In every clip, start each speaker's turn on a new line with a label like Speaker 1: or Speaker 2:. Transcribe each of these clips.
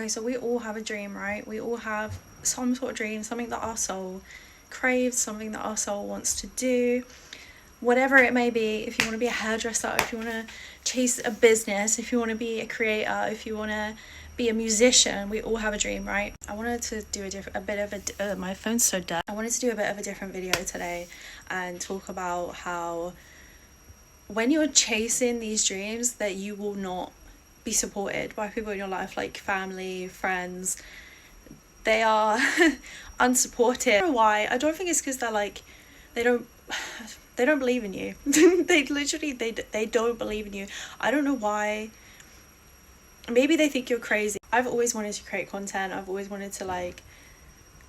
Speaker 1: Okay, so we all have a dream, right? We all have some sort of dream, something that our soul craves, something that our soul wants to do, whatever it may be. If you want to be a hairdresser, if you want to chase a business, if you want to be a creator, if you want to be a musician, we all have a dream, right? I wanted to do my phone's so dead. I wanted to do a bit of a different video today and talk about how when you're chasing these dreams that you will not be supported by people in your life, like family, friends. They are unsupportive. I don't know why. I don't think it's because they're like, they don't believe in you. They literally, they don't believe in you. I don't know why. Maybe they think you're crazy. I've always wanted to create content. I've always wanted to like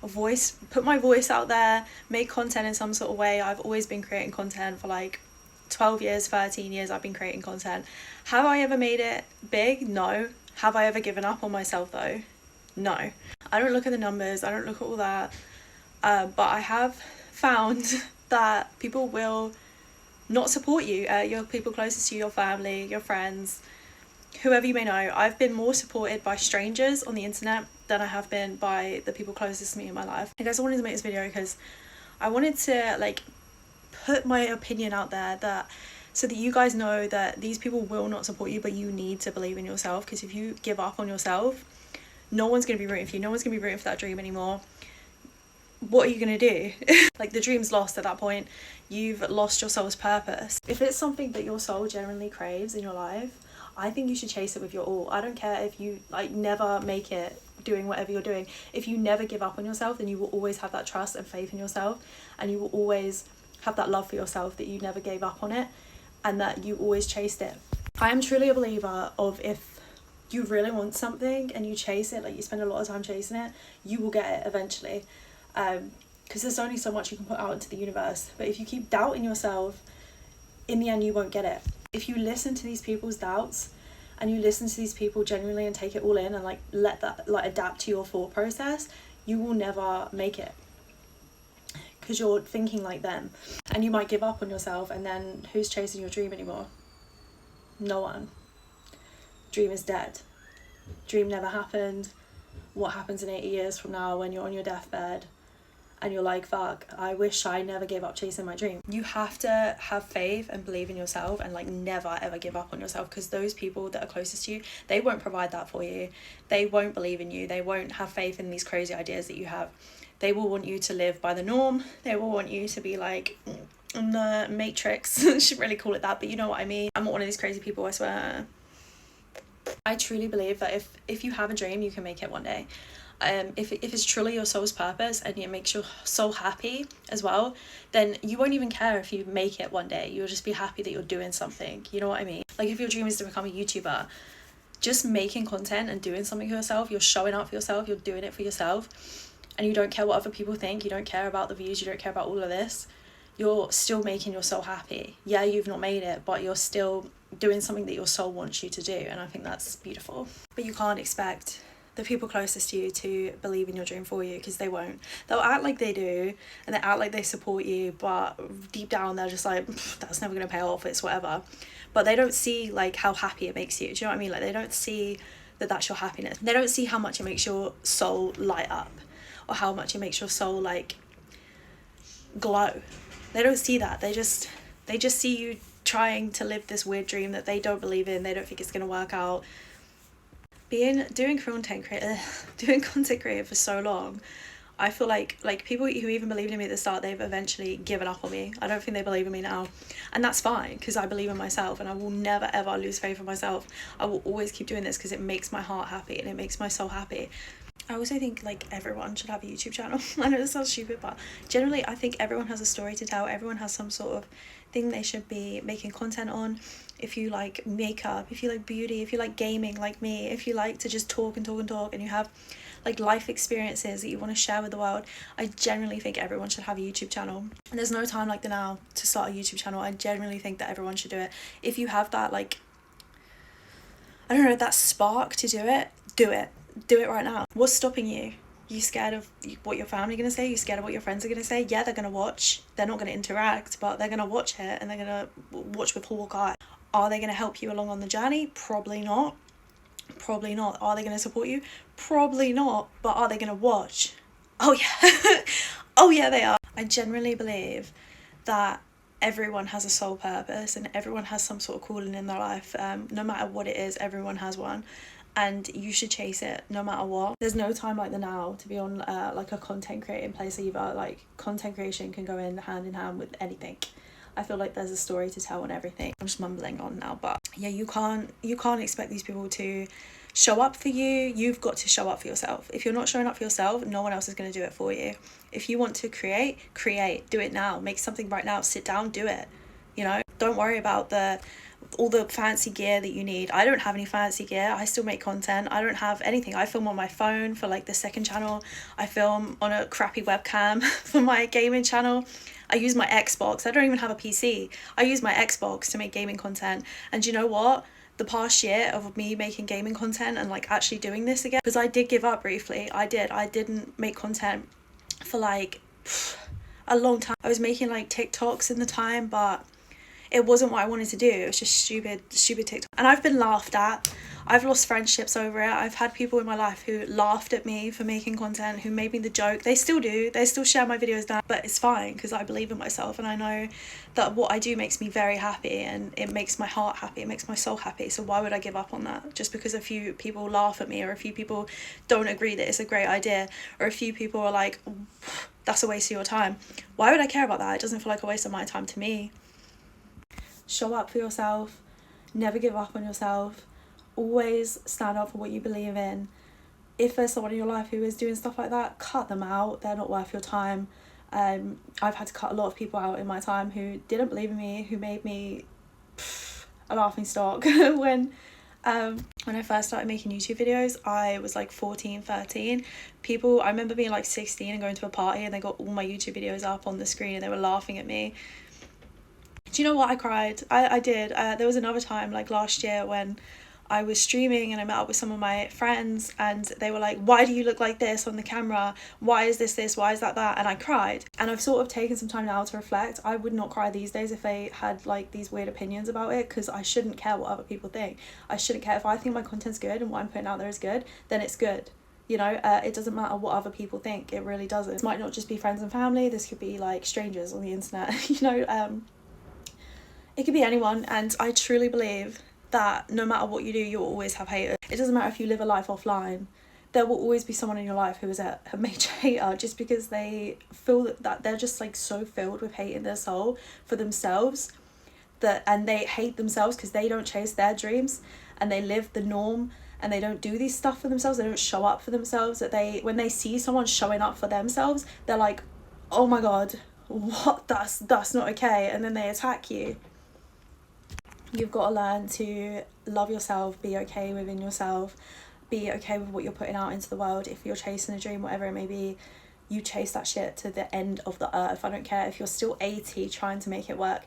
Speaker 1: put my voice out there, make content in some sort of way. I've always been creating content for like 12 years, 13 years I've been creating content. Have I ever made it big? No. Have I ever given up on myself though? No. I don't look at the numbers, I don't look at all that, but I have found that people will not support you, your people closest to you, your family, your friends, whoever you may know. I've been more supported by strangers on the internet than I have been by the people closest to me in my life. I guess I wanted to make this video because I wanted to like put my opinion out there, that so that you guys know that these people will not support you, but you need to believe in yourself, because if you give up on yourself, no one's going to be rooting for you, no one's going to be rooting for that dream anymore. What are you going to do? Like, the dream's lost at that point. You've lost your soul's purpose. If it's something that your soul genuinely craves in your life, I think you should chase it with your all. I don't care if you like never make it doing whatever you're doing. If you never give up on yourself, then you will always have that trust and faith in yourself, and you will always have that love for yourself, that you never gave up on it and that you always chased it. I am truly a believer of, if you really want something and you chase it, like you spend a lot of time chasing it, you will get it eventually, because there's only so much you can put out into the universe. But if you keep doubting yourself, in the end you won't get it. If you listen to these people's doubts and you listen to these people genuinely and take it all in and like let that like adapt to your thought process, you will never make it, because you're thinking like them, and you might give up on yourself, and then who's chasing your dream anymore? No one. Dream is dead. Dream never happened. What happens in 80 years from now when you're on your deathbed and you're like, fuck, I wish I never gave up chasing my dream? You have to have faith and believe in yourself, and like never ever give up on yourself, because those people that are closest to you, they won't provide that for you. They won't believe in you. They won't have faith in these crazy ideas that you have. They will want you to live by the norm. They will want you to be like in the Matrix. I shouldn't really call it that, but you know what I mean. I'm not one of these crazy people, I swear. I truly believe that if you have a dream, you can make it one day. If it's truly your soul's purpose and it makes your soul happy as well, then you won't even care if you make it one day. You'll just be happy that you're doing something. You know what I mean? Like, if your dream is to become a YouTuber, just making content and doing something for yourself, you're showing up for yourself, you're doing it for yourself, and you don't care what other people think, you don't care about the views, you don't care about all of this, you're still making your soul happy. Yeah, you've not made it, but you're still doing something that your soul wants you to do, and I think that's beautiful. But you can't expect the people closest to you to believe in your dream for you, because they won't. They'll act like they do, and they act like they support you, but deep down they're just like, that's never going to pay off, it's whatever. But they don't see like how happy it makes you. Do you know what I mean? Like, they don't see that that's your happiness. They don't see how much it makes your soul light up, or how much it makes your soul like glow. They don't see that. They just see you trying to live this weird dream that they don't believe in. They don't think it's gonna work out. Doing content creator for so long, I feel like people who even believed in me at the start, they've eventually given up on me. I don't think they believe in me now, and that's fine, because I believe in myself, and I will never ever lose faith in myself. I will always keep doing this because it makes my heart happy and it makes my soul happy. I also think like everyone should have a YouTube channel. I know this sounds stupid, but generally I think everyone has a story to tell. Everyone has some sort of thing they should be making content on. If you like makeup, if you like beauty, if you like gaming like me, if you like to just talk and you have like life experiences that you want to share with the world, I genuinely think everyone should have a YouTube channel. And there's no time like the now to start a YouTube channel. I genuinely think that everyone should do it. If you have that, like, I don't know, that spark to do it, do it. Do it right now. What's stopping you? You scared of what your family are going to say? You scared of what your friends are going to say? Yeah, they're going to watch. They're not going to interact, but they're going to watch it, and they're going to watch with hawk eye. Are they going to help you along on the journey? Probably not. Probably not. Are they going to support you? Probably not. But are they going to watch? Oh yeah. Oh yeah, they are. I genuinely believe that everyone has a soul purpose and everyone has some sort of calling in their life. No matter what it is, everyone has one, and you should chase it no matter what. There's no time like the now to be on like a content creating place either. Like, content creation can go in hand with anything. I feel like there's a story to tell and everything. I'm just mumbling on now, but yeah, you can't expect these people to show up for you. You've got to show up for yourself. If you're not showing up for yourself, no one else is going to do it for you. If you want to create, do it now. Make something right now. Sit down, do it. You know, don't worry about all the fancy gear that you need. I don't have any fancy gear. I still make content. I don't have anything. I film on my phone for like the second channel. I film on a crappy webcam for my gaming channel. I use my Xbox. I don't even have a PC. I use my Xbox to make gaming content. And you know what? The past year of me making gaming content and like actually doing this again, because I did give up briefly. I didn't make content for like a long time. I was making like TikToks in the time, but it wasn't what I wanted to do. It was just stupid TikTok. And I've been laughed at. I've lost friendships over it. I've had people in my life who laughed at me for making content, who made me the joke. They still do. They still share my videos now, but it's fine because I believe in myself and I know that what I do makes me very happy and it makes my heart happy. It makes my soul happy. So why would I give up on that? Just because a few people laugh at me or a few people don't agree that it's a great idea or a few people are like, that's a waste of your time. Why would I care about that? It doesn't feel like a waste of my time to me. Show up for yourself. Never give up on yourself. Always stand up for what you believe in. If there's someone in your life who is doing stuff like that, cut them out. They're not worth your time. I've had to cut a lot of people out in my time who didn't believe in me, who made me a laughing stock. When I first started making YouTube videos, I was like 14, 13. I remember being like 16 and going to a party and they got all my YouTube videos up on the screen and they were laughing at me. Do you know what? I cried. I did. There was another time, like last year, when I was streaming and I met up with some of my friends and they were like, why do you look like this on the camera? Why is this? Why is that? And I cried. And I've sort of taken some time now to reflect. I would not cry these days if they had like these weird opinions about it, because I shouldn't care what other people think. I shouldn't care. If I think my content's good and what I'm putting out there is good, then it's good. You know, it doesn't matter what other people think. It really doesn't. This might not just be friends and family. This could be like strangers on the internet, you know. It could be anyone, and I truly believe that no matter what you do, you'll always have haters. It doesn't matter if you live a life offline. There will always be someone in your life who is a major hater, just because they feel that they're just like so filled with hate in their soul for themselves, and they hate themselves because they don't chase their dreams and they live the norm and they don't do these stuff for themselves. They don't show up for themselves. That when they see someone showing up for themselves, they're like, oh my god, what? That's not okay, and then they attack you. You've got to learn to love yourself, be okay within yourself, be okay with what you're putting out into the world. If you're chasing a dream, whatever it may be, you chase that shit to the end of the earth. I don't care if you're still 80 trying to make it work.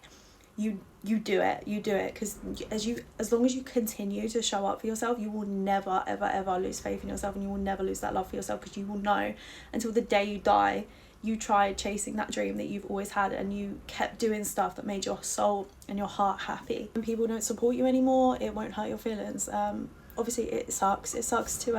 Speaker 1: You do it, because as long as you continue to show up for yourself, you will never ever lose faith in yourself, and you will never lose that love for yourself, because you will know until the day you die you tried chasing that dream that you've always had and you kept doing stuff that made your soul and your heart happy. When people don't support you anymore, it won't hurt your feelings. Obviously it sucks to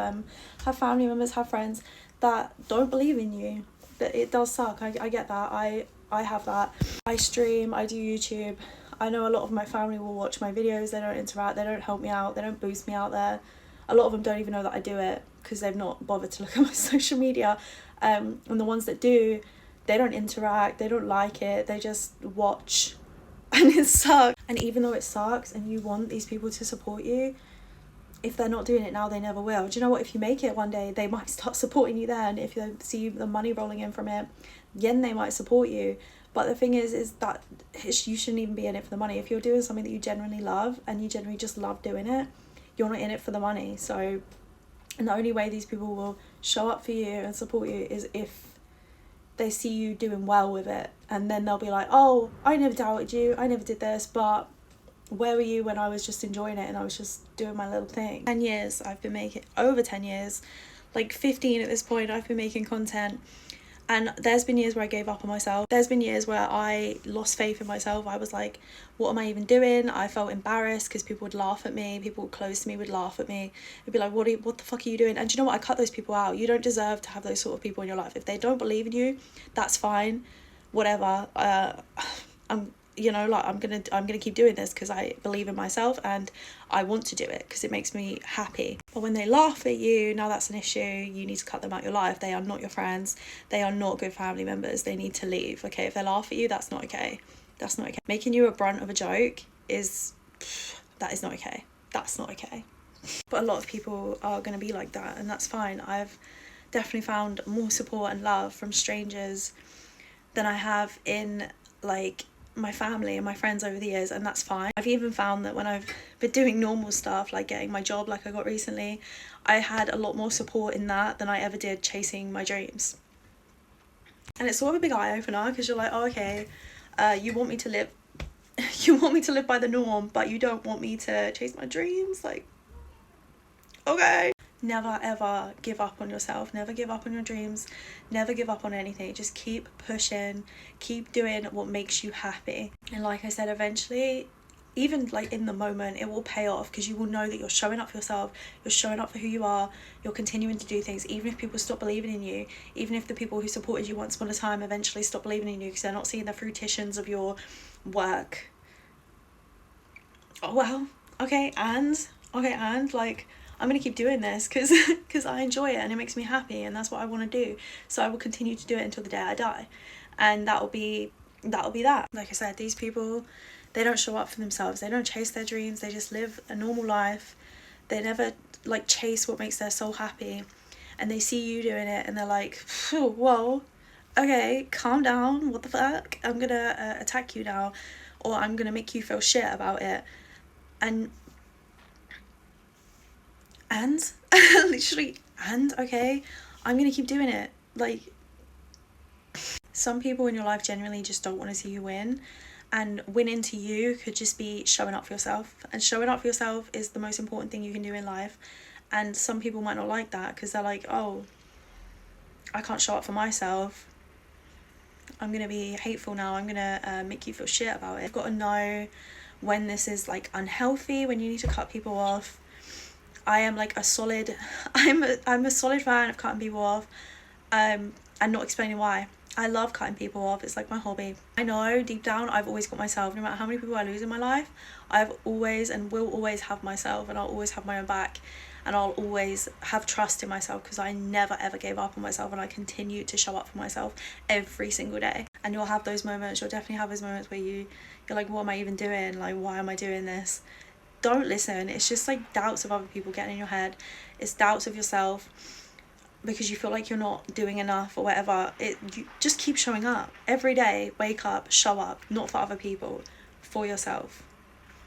Speaker 1: have family members, have friends that don't believe in you. But it does suck. I get that. I have that. I stream, I do YouTube. I know a lot of my family will watch my videos. They don't interact, they don't help me out, they don't boost me out there. A lot of them don't even know that I do it because they've not bothered to look at my social media. And the ones that do, they don't interact, they don't like it, they just watch, and it sucks. And even though it sucks and you want these people to support you, if they're not doing it now, they never will. Do you know what? If you make it one day, they might start supporting you then. If they see the money rolling in from it, then they might support you. But the thing is that you shouldn't even be in it for the money. If you're doing something that you genuinely love and you genuinely just love doing it, you're not in it for the money. So, and the only way these people will show up for you and support you is if they see you doing well with it, and then they'll be like, oh, I never doubted you, I never did this, but where were you when I was just enjoying it and I was just doing my little thing? 10 years I've been making, over 10 years, like 15 at this point, I've been making content, And there's been years where I gave up on myself. There's been years where I lost faith in myself. I was like, what am I even doing? I felt embarrassed because people would laugh at me. People close to me would laugh at me. It'd be like, what the fuck are you doing? And do you know what? I cut those people out. You don't deserve to have those sort of people in your life. If they don't believe in you, that's fine. Whatever. I'm gonna keep doing this because I believe in myself and I want to do it because it makes me happy. But when they laugh at you, now that's an issue. You need to cut them out your life. They are not your friends. They are not good family members. They need to leave. Okay, if they laugh at you, that's not okay. That's not okay. Making you a brunt of a joke is not okay. That's not okay. But a lot of people are going to be like that, and that's fine. I've definitely found more support and love from strangers than I have in like my family and my friends over the years, and that's fine. I've even found that when I've been doing normal stuff like getting my job like I got recently, I had a lot more support in that than I ever did chasing my dreams. And it's sort of a big eye-opener because you're like, oh, okay, you want me to live by the norm, but you don't want me to chase my dreams. Like, okay. Never ever give up on yourself. Never give up on your dreams. Never give up on anything. Just keep pushing. Keep doing what makes you happy. And like I said, eventually, even like in the moment, it will pay off because you will know that you're showing up for yourself. You're showing up for who you are. You're continuing to do things. Even if people stop believing in you, even if the people who supported you once upon a time eventually stop believing in you because they're not seeing the fruitions of your work. Oh, well, okay, and like, I'm going to keep doing this because I enjoy it and it makes me happy and that's what I want to do. So I will continue to do it until the day I die. And that'll be that. Like I said, these people, they don't show up for themselves. They don't chase their dreams. They just live a normal life. They never like chase what makes their soul happy. And they see you doing it and they're like, whoa, okay, calm down. What the fuck? I'm going to attack you now, or I'm going to make you feel shit about it. And literally, okay, I'm gonna keep doing it. Like, some people in your life genuinely just don't want to see you win, and winning to you could just be showing up for yourself, and showing up for yourself is the most important thing you can do in life. And some people might not like that because they're like, oh, I can't show up for myself, I'm gonna be hateful now, I'm gonna make you feel shit about it. You've got to know when this is like unhealthy, when you need to cut people off. I am like a solid fan of cutting people off and not explaining why. I love cutting people off. It's like my hobby. I know deep down I've always got myself. No matter how many people I lose in my life, I've always and will always have myself, and I'll always have my own back, and I'll always have trust in myself because I never ever gave up on myself, and I continue to show up for myself every single day. And you'll have those moments, you'll definitely have those moments where you're like, what am I even doing? Like, why am I doing this? Don't listen. It's just like doubts of other people getting in your head. It's doubts of yourself because you feel like you're not doing enough or whatever. You just keep showing up every day. Wake up, show up, not for other people, for yourself.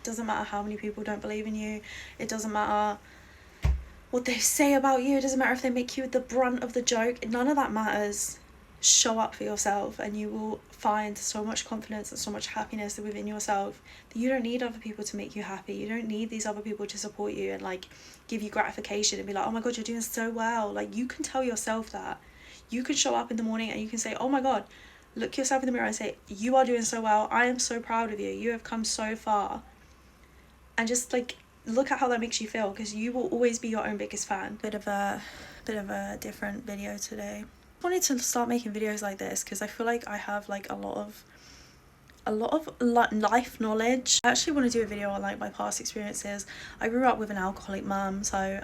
Speaker 1: It doesn't matter how many people don't believe in you. It doesn't matter what they say about you. It doesn't matter if they make you the brunt of the joke. None of that matters. Show up for yourself and you will find so much confidence and so much happiness within yourself that you don't need other people to make you happy. You don't need these other people to support you and like give you gratification and be like, oh my god, you're doing so well. Like, you can tell yourself that. You can show up in the morning and you can say, oh my god, look yourself in the mirror and say, you are doing so well. I am so proud of you. You have come so far. And just like look at how that makes you feel, because you will always be your own biggest fan. Bit of a different video today. I wanted to start making videos like this because I feel like I have like a lot of life knowledge. I actually want to do a video on like my past experiences. I grew up with an alcoholic mum, so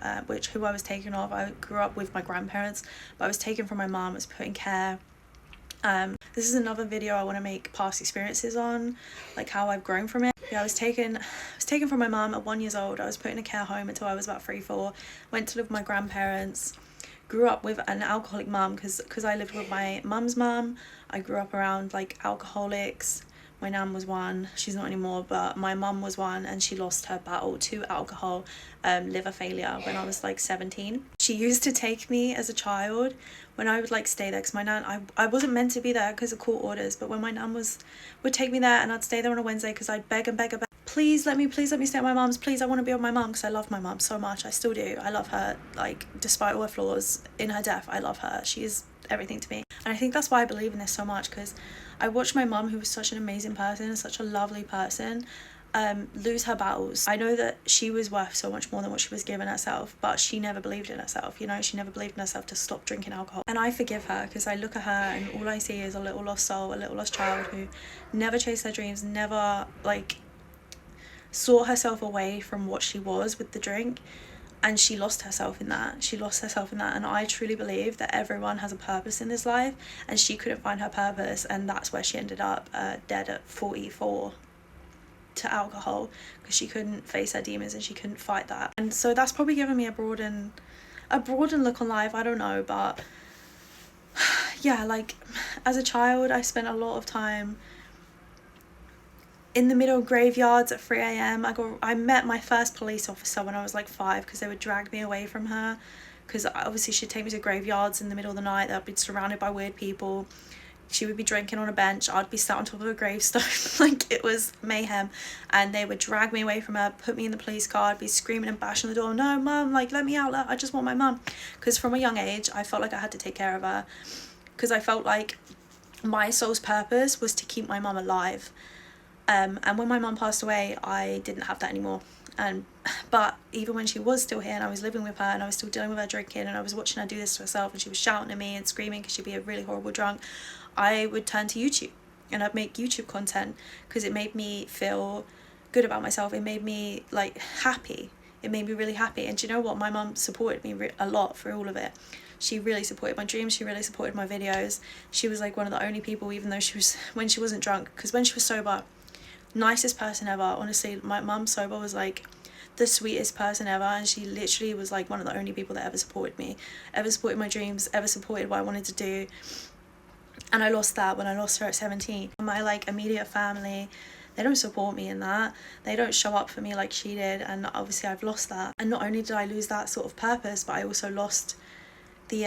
Speaker 1: who I was taken off. I grew up with my grandparents, but I was taken from my mum, I was put in care. This is another video I want to make past experiences on, like how I've grown from it. Yeah, I was taken from my mum at 1 year old. I was put in a care home until I was about 3-4. Went to live with my grandparents. Grew up with an alcoholic mum because I lived with my mum's mum. I grew up around like alcoholics. My nan was one, she's not anymore, but my mum was one, and she lost her battle to alcohol, liver failure, when I was like 17. She used to take me as a child when I would like stay there, because my nan, I wasn't meant to be there because of court orders, but when my nan would take me there, and I'd stay there on a Wednesday because I'd beg and beg, please let me stay at my mum's, please, I want to be with my mum, because I love my mum so much. I still do. I love her, like, despite all her flaws, in her death, I love her. She is everything to me. And I think that's why I believe in this so much, because I watched my mum, who was such an amazing person, such a lovely person, lose her battles. I know that she was worth so much more than what she was given herself, but she never believed in herself, you know, she never believed in herself to stop drinking alcohol. And I forgive her, because I look at her and all I see is a little lost soul, a little lost child who never chased her dreams, never, like, sought herself away from what she was with the drink, and she lost herself in that. And I truly believe that everyone has a purpose in this life, and she couldn't find her purpose, and that's where she ended up, dead at 44 to alcohol, because she couldn't face her demons and she couldn't fight that. And so that's probably given me a broadened look on life, I don't know, but yeah, like, as a child I spent a lot of time in the middle of graveyards at 3 a.m. I met my first police officer when I was like 5, because they would drag me away from her, because obviously she'd take me to graveyards in the middle of the night that I'd be surrounded by weird people. She would be drinking on a bench, I'd be sat on top of a gravestone, like, it was mayhem. And they would drag me away from her, put me in the police car, I'd be screaming and bashing the door, no mum, like, let me out, I just want my mum. Because from a young age I felt like I had to take care of her, because I felt like my soul's purpose was to keep my mum alive. And when my mum passed away, I didn't have that anymore. But even when she was still here and I was living with her and I was still dealing with her drinking and I was watching her do this to herself and she was shouting at me and screaming because she'd be a really horrible drunk, I would turn to YouTube and I'd make YouTube content, because it made me feel good about myself. It made me, like, happy. It made me really happy. And do you know what? My mum supported me a lot through all of it. She really supported my dreams, she really supported my videos. She was like one of the only people, even though when she wasn't drunk, because when she was sober, nicest person ever. Honestly, my mum sober was like the sweetest person ever, and she literally was like one of the only people that ever supported me, ever supported my dreams, ever supported what I wanted to do. And I lost that when I lost her at 17. My, like, immediate family, they don't support me in that. They don't show up for me like she did, and obviously I've lost that. And not only did I lose that sort of purpose, but I also lost the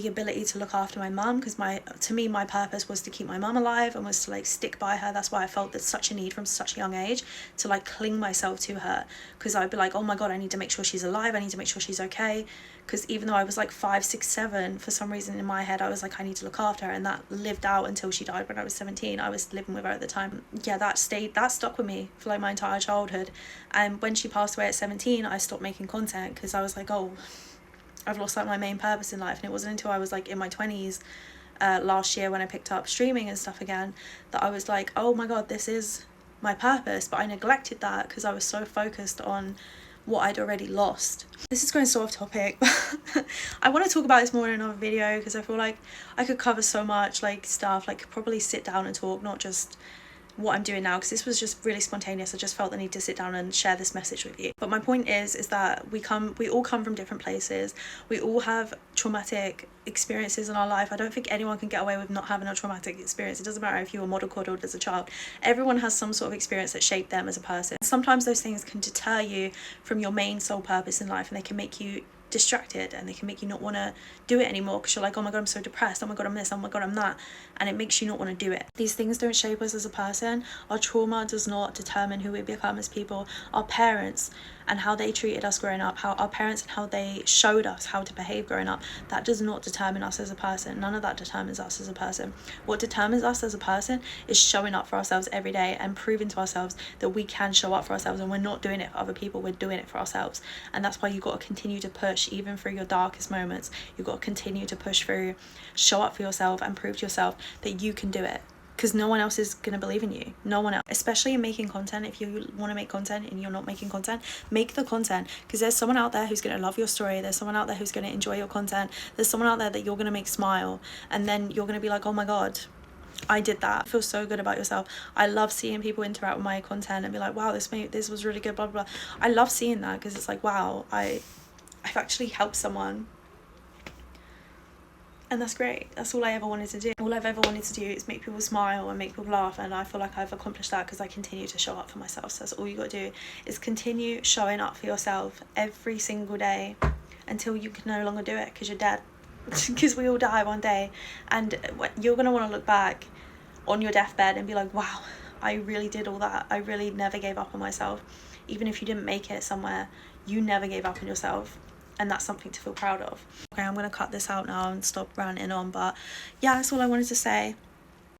Speaker 1: ability to look after my mum, because to me my purpose was to keep my mum alive and was to, like, stick by her. That's why I felt there's such a need from such a young age to, like, cling myself to her, because I'd be like, oh my god, I need to make sure she's alive, I need to make sure she's okay. Because even though I was like 5, 6, 7, for some reason in my head I was like, I need to look after her, and that lived out until she died when I was 17. I was living with her at the time. Yeah, that stuck with me for, like, my entire childhood. And when she passed away at 17, I stopped making content, because I was like, oh, I've lost, like, my main purpose in life. And it wasn't until I was, like, in my 20s, last year, when I picked up streaming and stuff again, that I was like, oh my god, this is my purpose. But I neglected that because I was so focused on what I'd already lost. This is going so off topic, but I want to talk about this more in another video, because I feel like I could cover so much, like, stuff, like, probably sit down and talk, not just what I'm doing now, because this was just really spontaneous. I just felt the need to sit down and share this message with you. But my point is that we all come from different places. We all have traumatic experiences in our life. I don't think anyone can get away with not having a traumatic experience. It doesn't matter if you were model coddled as a child. Everyone has some sort of experience that shaped them as a person. Sometimes those things can deter you from your main sole purpose in life, and they can make you distracted, and they can make you not want to do it anymore, because you're like, oh my god, I'm so depressed, oh my god, I'm this, oh my god, I'm that, and it makes you not want to do it. These things don't shape us as a person. Our trauma does not determine who we become as people. Our parents and how they treated us growing up, how our parents and how they showed us how to behave growing up, that does not determine us as a person. None of that determines us as a person. What determines us as a person is showing up for ourselves every day and proving to ourselves that we can show up for ourselves, and we're not doing it for other people, we're doing it for ourselves. And that's why you got to continue to push, even through your darkest moments. You've got to continue to push through, show up for yourself, and prove to yourself that you can do it. Because no one else is going to believe in you. No one else. Especially in making content. If you want to make content and you're not making content, make the content. Because there's someone out there who's going to love your story. There's someone out there who's going to enjoy your content. There's someone out there that you're going to make smile. And then you're going to be like, oh my god, I did that. Feel so good about yourself. I love seeing people interact with my content and be like, wow, this was really good, blah, blah, blah. I love seeing that, because it's like, wow, I've actually helped someone. And that's great. That's all I ever wanted to do. All I've ever wanted to do is make people smile and make people laugh, and I feel like I've accomplished that because I continue to show up for myself. So that's all you got to do, is continue showing up for yourself every single day until you can no longer do it, because you're dead. Because we all die one day, and you're going to want to look back on your deathbed and be like, wow, I really did all that. I really never gave up on myself. Even if you didn't make it somewhere, you never gave up on yourself, and that's something to feel proud of. Okay, I'm gonna cut this out now and stop ranting on, but yeah, that's all I wanted to say.